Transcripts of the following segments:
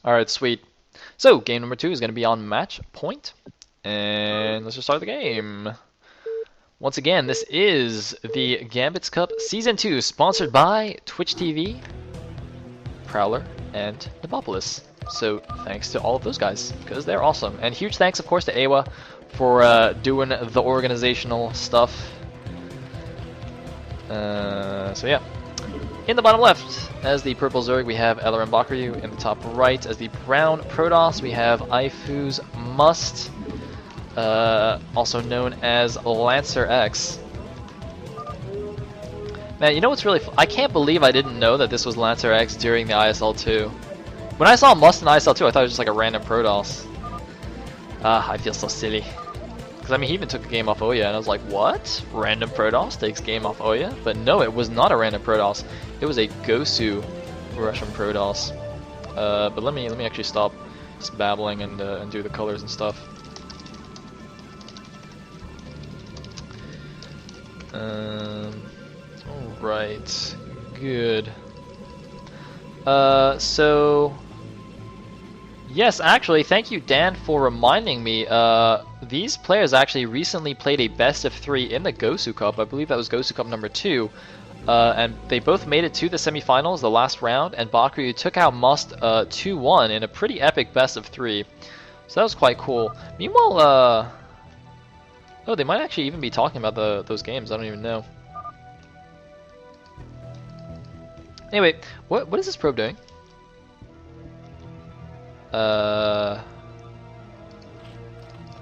Alright, sweet. So, game number 2 is going to be on match point. And let's just start the game. Once again, this is the Gambits Cup Season 2, sponsored by Twitch TV, Prowler, and Nebopolis. So, thanks to all of those guys, because they're awesome. And huge thanks, of course, to Awa for doing the organizational stuff. So yeah. In the bottom left, as the purple Zerg, we have Eller and Bakuryu. In the top right, as the brown Protoss, we have Ifu's Must, also known as Lancer X. Man, you know what's really I can't believe I didn't know that this was Lancer X during the ISL 2. When I saw Must in ISL 2, I thought it was just like a random Protoss. I feel so silly. Because, I mean, he even took a game off Oya, and I was like, what? Random Protoss takes game off Oya? But no, it was not a random Protoss. It was a Gosu Russian Protoss. But let me actually stop just babbling and do the colors and stuff. Alright. Good. So... Yes, actually, thank you, Dan, for reminding me. These players actually recently played a best of 3 in the Gosu Cup. I believe that was Gosu Cup number 2. And they both made it to the semifinals, the last round, and Bakuryu took out Must 2-1 in a pretty epic best of 3. So that was quite cool. Meanwhile, oh, they might actually even be talking about those games. I don't even know. Anyway, what is this probe doing?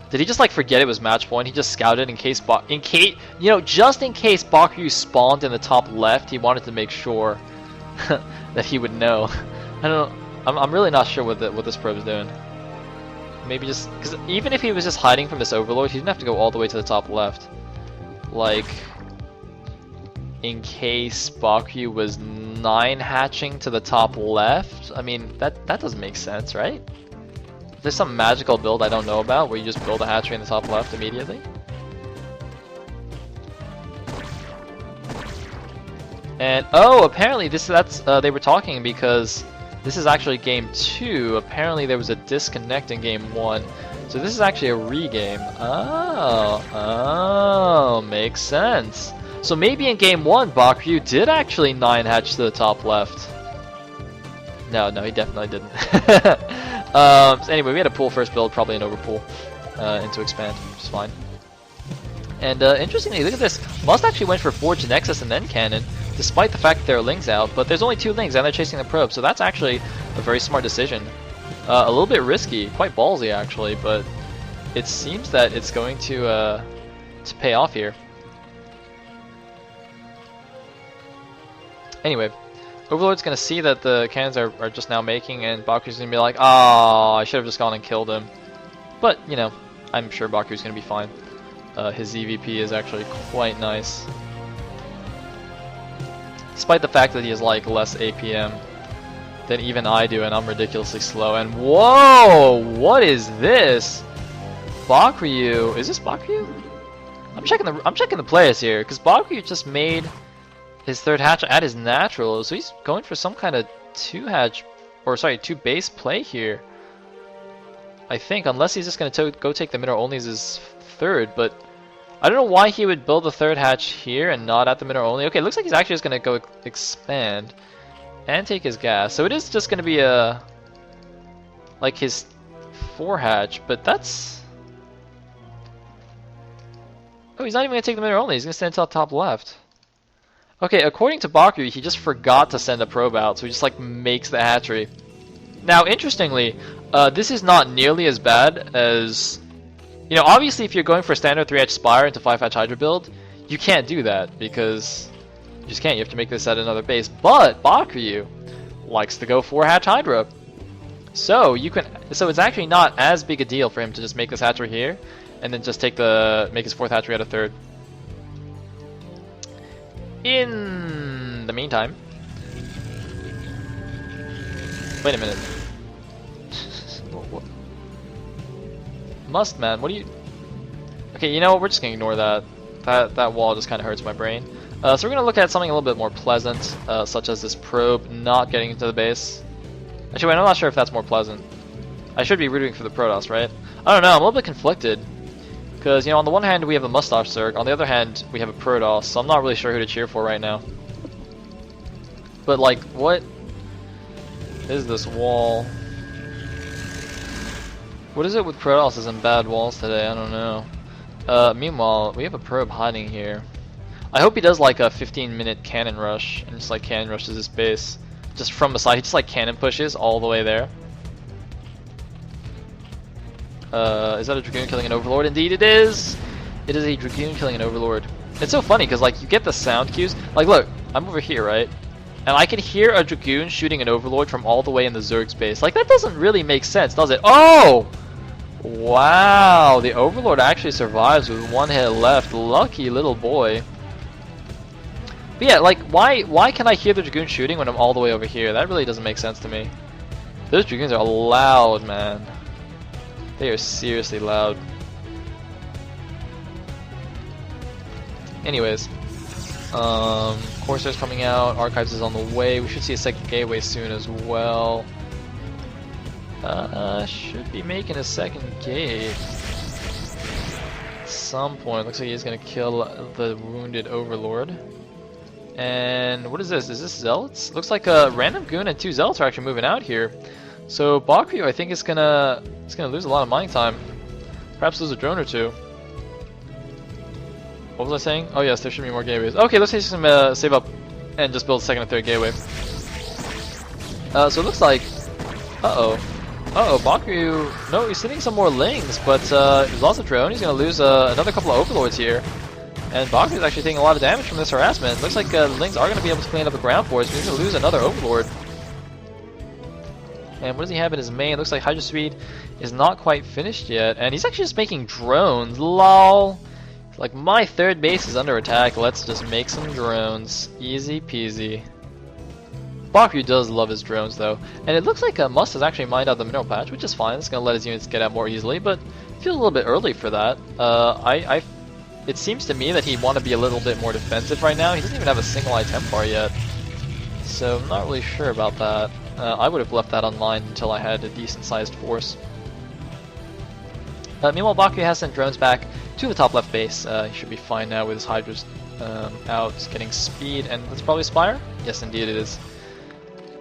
Did he just like forget it was match point? He just scouted in case just in case Bakuryu spawned in the top left, he wanted to make sure that he would know. I don't know. I'm really not sure what this probe is doing. Maybe just because even if he was just hiding from this overlord, he didn't have to go all the way to the top left. Like, in case Bakuryu was 9 hatching to the top left. I mean, that doesn't make sense, right? There's some magical build I don't know about where you just build a hatchery in the top left immediately. And oh, apparently they were talking because this is actually game 2. Apparently there was a disconnect in game 1. So this is actually a regame. Oh, makes sense. So maybe in game 1, Bakuryu did actually 9 hatch to the top left. No, he definitely didn't. So anyway, we had a pool first build, probably an overpool into expand, which is fine. And interestingly, look at this. Must actually went for Forge Nexus and then Cannon, despite the fact that there are Lings out, but there's only 2 Lings and they're chasing the probe, so that's actually a very smart decision. A little bit risky, quite ballsy actually, but it seems that it's going to pay off here. Anyway, Overlord's gonna see that the cannons are just now making, and Bakuryu's gonna be like, "Oh, I should have just gone and killed him." But, you know, I'm sure Bakuryu's gonna be fine. His EVP is actually quite nice. Despite the fact that he has, like, less APM than even I do, and I'm ridiculously slow. And whoa! What is this? Bakuryu. Is this Bakuryu? I'm checking the players here, because Bakuryu just made his 3rd hatch at his natural, so he's going for some kind of 2 base play here. I think, unless he's just going to go take the mineral only as his 3rd, but I don't know why he would build the 3rd hatch here and not at the mineral only. Okay, it looks like he's actually just going to go expand and take his gas, so it is just going to be like his 4 hatch, but that's... Oh, he's not even going to take the mineral only, he's going to stand until top left. Okay, according to Bakuryu, he just forgot to send a probe out, so he just like makes the hatchery. Now, interestingly, this is not nearly as bad as... You know, obviously if you're going for a standard 3-hatch Spire into 5-hatch Hydra build, you can't do that, because you just can't. You have to make this at another base. But Bakuryu likes to go 4-hatch Hydra. So it's actually not as big a deal for him to just make this hatchery here, and then just make his 4th hatchery at a 3rd. In the meantime... Wait a minute. What? Must, man, what do you... Okay, you know what, we're just gonna ignore that. That wall just kinda hurts my brain. So we're gonna look at something a little bit more pleasant, such as this probe not getting into the base. Actually, wait, I'm not sure if that's more pleasant. I should be rooting for the Protoss, right? I don't know, I'm a little bit conflicted. Because, you know, on the one hand we have the Mustache Zerg, on the other hand we have a Protoss, so I'm not really sure who to cheer for right now. But, like, what is this wall? What is it with Protosses and bad walls today? I don't know. Meanwhile, we have a probe hiding here. I hope he does like a 15-minute cannon rush, and just like cannon rushes his base. Just from the side, he just like cannon pushes all the way there. Is that a Dragoon killing an Overlord? Indeed it is! It is a Dragoon killing an Overlord. It's so funny, because like, you get the sound cues. Like, look, I'm over here, right? And I can hear a Dragoon shooting an Overlord from all the way in the Zerg's base. Like, that doesn't really make sense, does it? Oh! Wow, the Overlord actually survives with one hit left. Lucky little boy. But yeah, like, why can I hear the Dragoon shooting when I'm all the way over here? That really doesn't make sense to me. Those Dragoons are loud, man. They are seriously loud. Anyways. Corsairs coming out, Archives is on the way. We should see a second gateway soon as well. Should be making a second gate. At some point. Looks like he's gonna kill the wounded Overlord. And what is this? Is this Zealots? Looks like a random goon and 2 Zealots are actually moving out here. So Bakuryu, I think, is gonna lose a lot of mining time. Perhaps lose a drone or 2. What was I saying? Oh yes, there should be more gateways. Okay, let's save up and just build a second and third gateway. So it looks like, Bakuryu, no, he's sending some more Lings, but he's lost a drone. He's gonna lose another couple of Overlords here. And Bakuryu's actually taking a lot of damage from this harassment. Looks like the Lings are gonna be able to clean up the ground for us, but he's gonna lose another Overlord. And what does he have in his main? Looks like Hydra Speed is not quite finished yet, and he's actually just making drones. Lol. Like, my third base is under attack, let's just make some drones. Easy peasy. Bakuryu does love his drones though, and it looks like Must has actually mined out the mineral patch, which is fine. It's going to let his units get out more easily, but it feels a little bit early for that. It seems to me that he'd want to be a little bit more defensive right now. He doesn't even have a single Templar yet, so I'm not really sure about that. I would have left that online until I had a decent sized force. Meanwhile, Bakuryu has sent drones back to the top left base. He should be fine now with his Hydras out, getting speed, and that's probably Spire? Yes, indeed it is.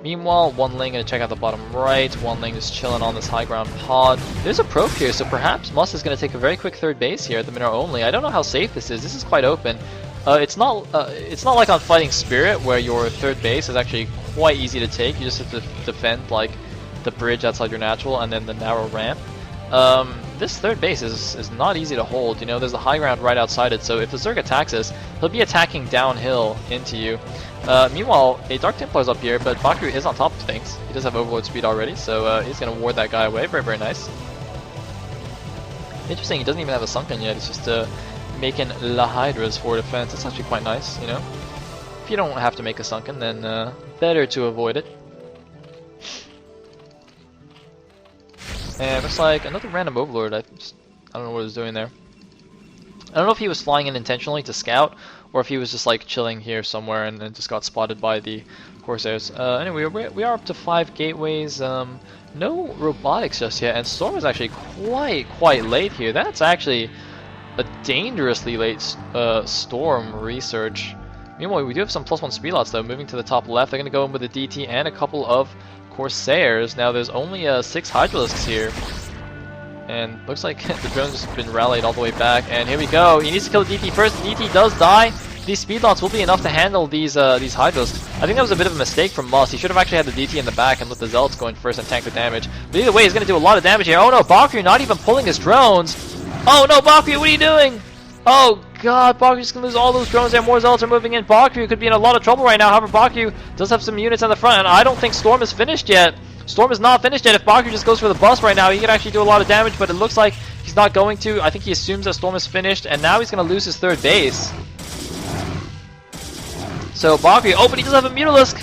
Meanwhile, one Ling gonna check out the bottom right, one Ling is chilling on this high ground pod. There's a probe here, so perhaps Must is gonna take a very quick third base here at the mineral only. I don't know how safe this is. This is quite open. It's not like on Fighting Spirit where your third base is actually quite easy to take. You just have to defend like the bridge outside your natural and then the narrow ramp. This third base is not easy to hold. You know, there's a high ground right outside it, so if the Zerg attacks us, he'll be attacking downhill into you. Meanwhile, a Dark Templar's up here, but Bakuryu is on top of things. He does have Overlord speed already, so he's going to ward that guy away. Very, very nice. Interesting, he doesn't even have a Sunken yet. It's just making La Hydras for defense. That's actually quite nice, you know. If you don't have to make a Sunken, then better to avoid it. And looks like another random Overlord. I don't know what he was doing there. I don't know if he was flying in intentionally to scout, or if he was just like chilling here somewhere and then just got spotted by the Corsairs. Anyway, we are up to 5 gateways. No robotics just yet, and Storm is actually quite late here. That's actually a dangerously late Storm research. Meanwhile, we do have some +1 speed lots though. Moving to the top left, they're gonna go in with a DT and a couple of Corsairs. Now there's only 6 Hydralisks here, and looks like the drone's just been rallied all the way back. And here we go. He needs to kill the DT first. The DT does die. These speed lots will be enough to handle these Hydralisks. I think that was a bit of a mistake from Must. He should have actually had the DT in the back and let the Zealots go in first and tank the damage. But either way, he's going to do a lot of damage here. Oh no, Bakuryu not even pulling his drones. Oh no, Bakuryu, what are you doing? Oh god, Bakuryu's gonna lose all those drones there. More Zealots are moving in. Bakuryu could be in a lot of trouble right now. However, Bakuryu does have some units on the front, and I don't think Storm is finished yet. Storm is not finished yet. If Bakuryu just goes for the bus right now, he could actually do a lot of damage, but it looks like he's not going to. I think he assumes that Storm is finished, and now he's gonna lose his third base. So Bakuryu, oh, but he does have a Mutalisk.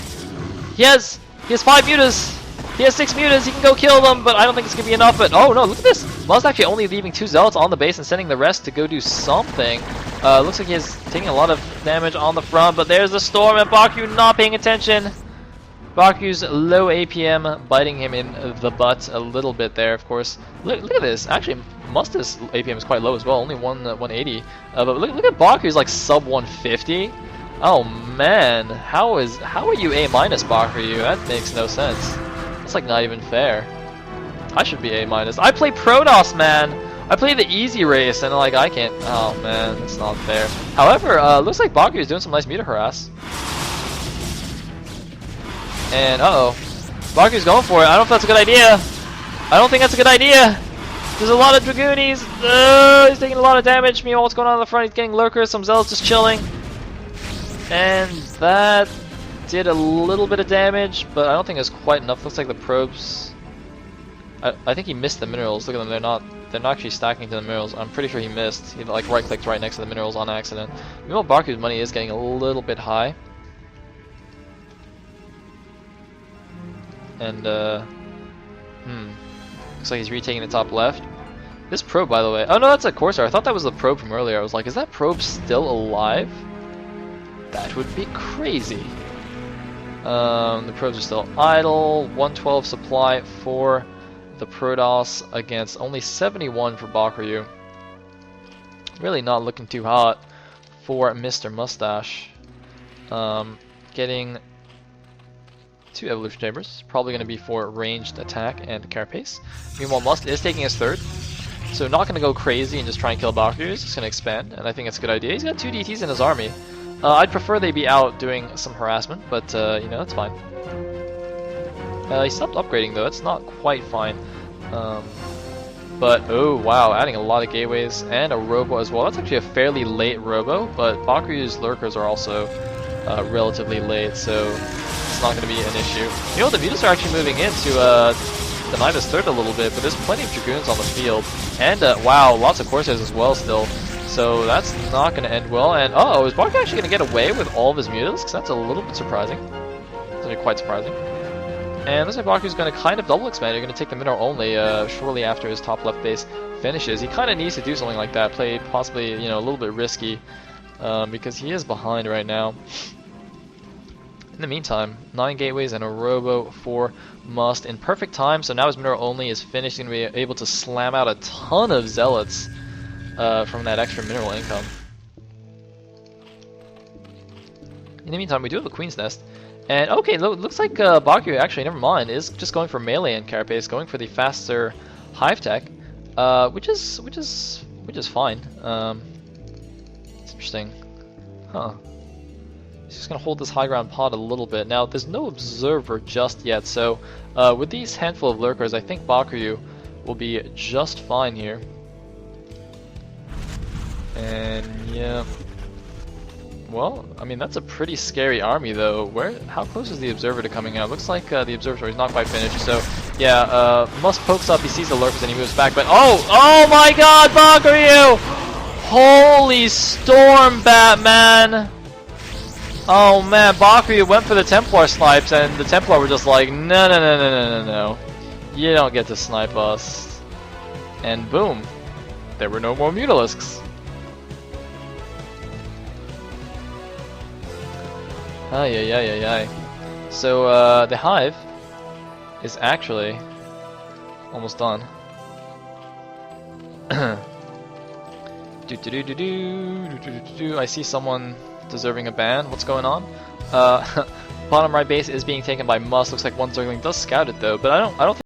He has 5 Mutas. He has 6 Mutas, he can go kill them, but I don't think it's going to be enough. But oh no, look at this! Must actually only leaving 2 Zealots on the base and sending the rest to go do something. Looks like he's taking a lot of damage on the front, but there's the Storm and Bakuryu not paying attention. Bakuryu's low APM biting him in the butt a little bit there, of course. Look at this. Actually, Musta's APM is quite low as well, only 180. But look at Bakuryu's like sub 150. Oh man, how are you A minus, Bakuryu? That makes no sense. That's like not even fair. I should be A minus. I play Protoss, man. I play the easy race, and like I can't. Oh man, that's not fair. However, looks like Bakuryu's doing some nice meter harass. And Bakuryu's going for it. I don't know if that's a good idea. I don't think that's a good idea. There's a lot of Dragoonies. He's taking a lot of damage. Meanwhile, what's going on in the front? He's getting lurkers. Some Zealots just chilling. And that did a little bit of damage, but I don't think it's quite enough. Looks like the probes. I think he missed the minerals. Look at them. They're not actually stacking to the minerals. I'm pretty sure he missed. He like right-clicked right next to the minerals on accident. Meanwhile, Bakuryu's money is getting a little bit high. And looks like he's retaking the top left. This probe, by the way. Oh no, that's a Corsair. I thought that was the probe from earlier. I was like, is that probe still alive? That would be crazy. The probes are still idle. 112 supply for the Protoss against only 71 for Bakuryu. Really not looking too hot for Mr. Mustache. Getting 2 evolution chambers, probably going to be for ranged attack and carapace. Meanwhile, Must is taking his third, so not going to go crazy and just try and kill Bakuryu. He's just going to expand, and I think it's a good idea. He's got 2 DTs in his army. I'd prefer they be out doing some harassment, but you know, that's fine. He stopped upgrading though. It's not quite fine. But oh wow, adding a lot of gateways and a robo as well. That's actually a fairly late robo, but Bakuryu's lurkers are also relatively late, so it's not going to be an issue. You know, the Mutas are actually moving in to deny this third a little bit, but there's plenty of Dragoons on the field. And wow, lots of Corsairs as well still. So that's not going to end well. And is Bakuryu actually going to get away with all of his Mutas? Because that's a little bit surprising. It's actually quite surprising. And looks like Bakuryu's going to kind of double expand. You're going to take the mineral only shortly after his top left base finishes. He kind of needs to do something like that. Play possibly, you know, a little bit risky because he is behind right now. In the meantime, 9 gateways and a robo for Must in perfect time. So now his mineral only is finished. He's going to be able to slam out a ton of Zealots from that extra mineral income. In the meantime, we do have a Queen's Nest. And okay, looks like Bakuryu, actually, never mind, is just going for melee and carapace, going for the faster hive tech, which is fine. It's interesting, huh? He's just gonna hold this high ground pod a little bit. Now, there's no observer just yet, so with these handful of lurkers, I think Bakuryu will be just fine here. And yeah. Well, I mean, that's a pretty scary army, though. How close is the Observer to coming out? Looks like the Observatory is not quite finished, so yeah, Must pokes up, he sees the lurkers, and he moves back, but oh my god, Bakuryu! Holy storm, Batman! Oh man, Bakuryu went for the Templar snipes, and the Templar were just like, no. You don't get to snipe us. And boom, there were no more Mutalisks. Ay. So the hive is actually almost done. I see someone deserving a ban. What's going on? Bottom right base is being taken by Must. Looks like one Zergling does scout it though, but I don't think